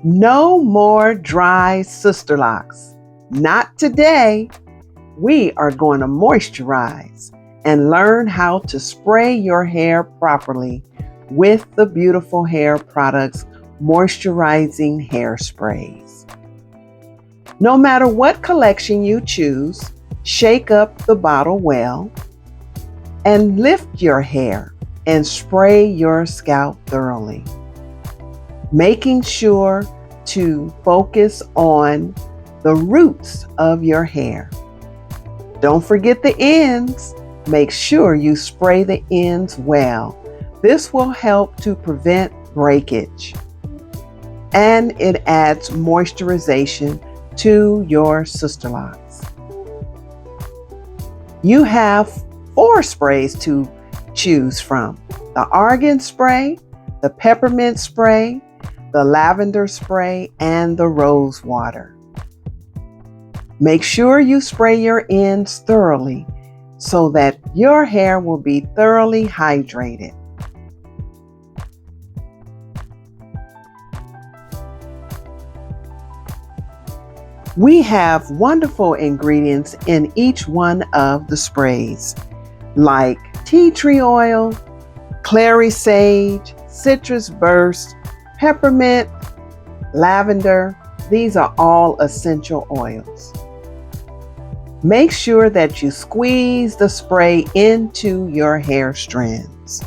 No more dry sister locks. Not today. We are going to moisturize and learn how to spray your hair properly with the beautiful hair products moisturizing hairsprays. No matter what collection you choose, shake up the bottle well and lift your hair and spray your scalp thoroughly, making sure to focus on the roots of your hair. Don't forget the ends. Make sure you spray the ends well. This will help to prevent breakage, and it adds moisturization to your sister locks. You have 4 sprays to choose from: the Argan spray, the Peppermint spray, the Lavender spray, and the Rose water. Make sure you spray your ends thoroughly so that your hair will be thoroughly hydrated. We have wonderful ingredients in each one of the sprays, like tea tree oil, clary sage, citrus burst, peppermint, lavender. These are all essential oils. Make sure that you squeeze the spray into your hair strands.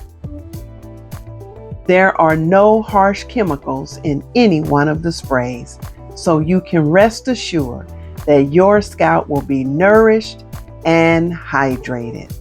There are no harsh chemicals in any one of the sprays, so you can rest assured that your scalp will be nourished and hydrated.